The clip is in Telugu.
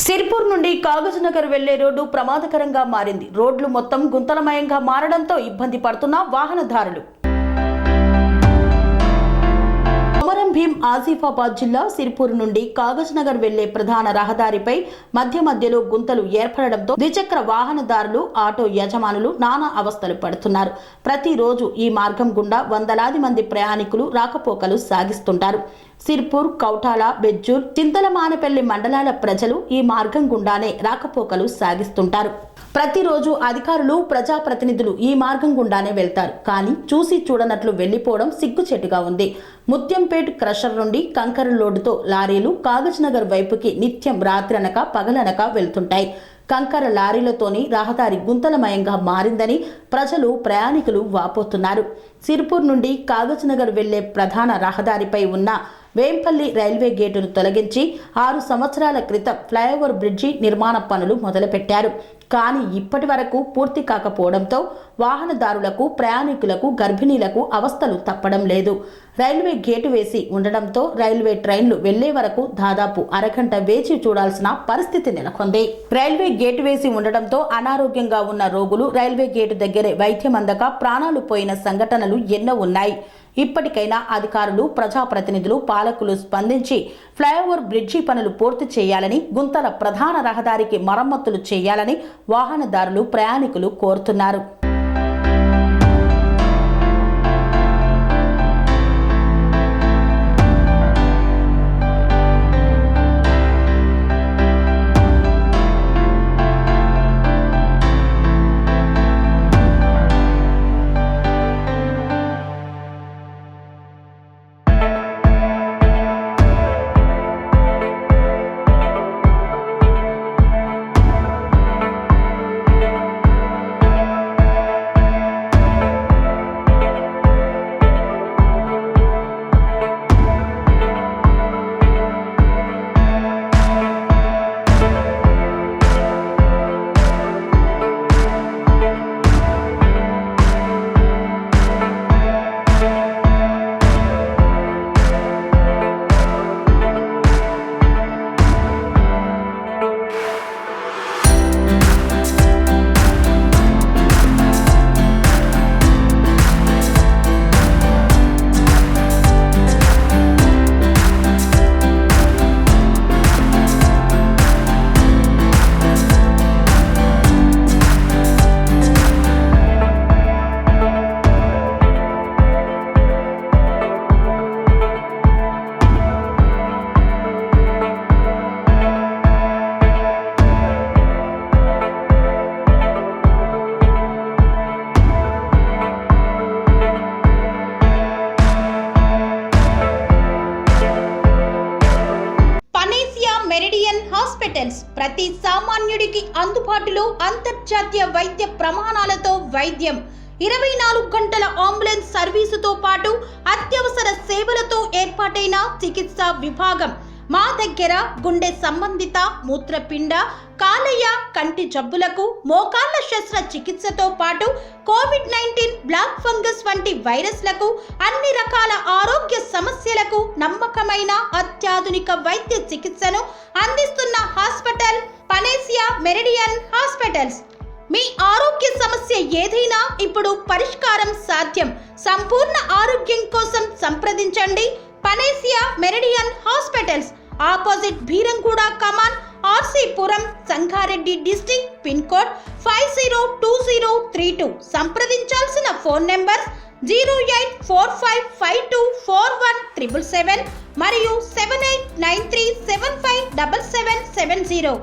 సిర్పూర్ నుండి కాగజ్నగర్ వెళ్లే రోడ్డు ప్రమాదకరంగా మారింది. రోడ్లు మొత్తం గుంతలమయంగా మారడంతో ఇబ్బంది పడుతున్న వాహనదారులు. కొమరం భీం ఆసిఫాబాద్ జిల్లా సిర్పూర్ నుండి కాగజ్నగర్ వెళ్లే ప్రధాన రహదారిపై మధ్యలో గుంతలు ఏర్పడడంతో ద్విచక్ర వాహనదారులు, ఆటో యజమానులు నానా అవస్థలు పడుతున్నారు. ప్రతిరోజు ఈ మార్గం గుండా వందలాది మంది ప్రయాణికులు రాకపోకలు సాగిస్తుంటారు. సిర్పూర్, కౌటాల, బెజ్జూర్, చింతలమానపల్లి మండలాల ప్రజలు ఈ మార్గం గుండానే రాకపోకలు సాగిస్తుంటారు. ప్రతిరోజు అధికారులు, ప్రజాప్రతినిధులు ఈ మార్గం గుండానే వెళ్తారు. కానీ చూసి చూడనట్లు వెళ్లిపోవడం సిగ్గుచేటుగా ఉంది. ముత్యంపేట్ క్రషర్ నుండి కంకర లోడుతో లారీలు కాగజ్నగర్ వైపుకి నిత్యం రాత్రనక పగలనక వెళ్తుంటాయి. కంకర లారీలతోని రహదారి గుంతలమయంగా మారిందని ప్రజలు, ప్రయాణికులు వాపోతున్నారు. సిర్పూర్ నుండి కాగజ్నగర్ వెళ్లే ప్రధాన రహదారిపై ఉన్న వేంపల్లి రైల్వే గేటును తొలగించి 6 సంవత్సరాల క్రితం ఫ్లైఓవర్ బ్రిడ్జి నిర్మాణ పనులు మొదలుపెట్టారు. కానీ ఇప్పటి వరకు పూర్తి కాకపోవడంతో వాహనదారులకు, ప్రయాణికులకు, గర్భిణీలకు అవస్థలు తప్పడం లేదు. రైల్వే గేటు వేసి ఉండడంతో రైల్వే ట్రైన్లు వెళ్లే వరకు దాదాపు అరగంట వేచి చూడాల్సిన పరిస్థితి నెలకొంది. రైల్వే గేటు వేసి ఉండడంతో అనారోగ్యంగా ఉన్న రోగులు రైల్వే గేటు దగ్గరే వైద్యం అందక ప్రాణాలు పోయిన సంఘటనలు ఎన్నో ఉన్నాయి. ఇప్పటికైనా అధికారులు, ప్రజాప్రతినిధులు, పాలకులు స్పందించి ఫ్లైఓవర్ బ్రిడ్జి పనులు పూర్తి చేయాలని, గుంతల ప్రధాన రహదారికి మరమ్మతులు చేయాలని వాహనదారులు, ప్రయాణికులు కోరుతున్నారు. మెరిడియన్ హాస్పిటల్స్ ప్రతి సామాన్యుడికి అందుబాటులో అంతర్జాతీయ వైద్య ప్రమాణాలతో వైద్యం, 24 గంటల అంబులెన్స్ సర్వీసుతో పాటు అత్యవసర సేవలతో ఏర్పాటైన చికిత్సా విభాగం. మా దగ్గర గుండె సంబంధిత, మూత్రపిండ, కాలేయ, కంటి జబ్బులకు, మోకాళ్ల శస్త్ర చికిత్సతో పాటు కోవిడ్-19, బ్లాక్ ఫంగస్ వంటి వైరస్లకు, అన్ని రకాల ఆరోగ్య సమస్యలకు నమ్మకమైన అత్యాధునిక వైద్య చికిత్సను అందిస్తున్న హాస్పిటల్ పనేసియా మెరిడియన్ హాస్పిటల్స్. మీ ఆరోగ్య సమస్య ఏదైనా ఇప్పుడు పరిష్కారం సాధ్యం. సంపూర్ణ ఆరోగ్యం కోసం సంప్రదించండి Panacea Meridian hospitals, opposite Beeramguda Kaman, RC Puram, Sangareddy district, pin code 502032. సంప్రదించాల్సిన ఫోన్ నెంబర్ 0845524177 మరియు 7893757770.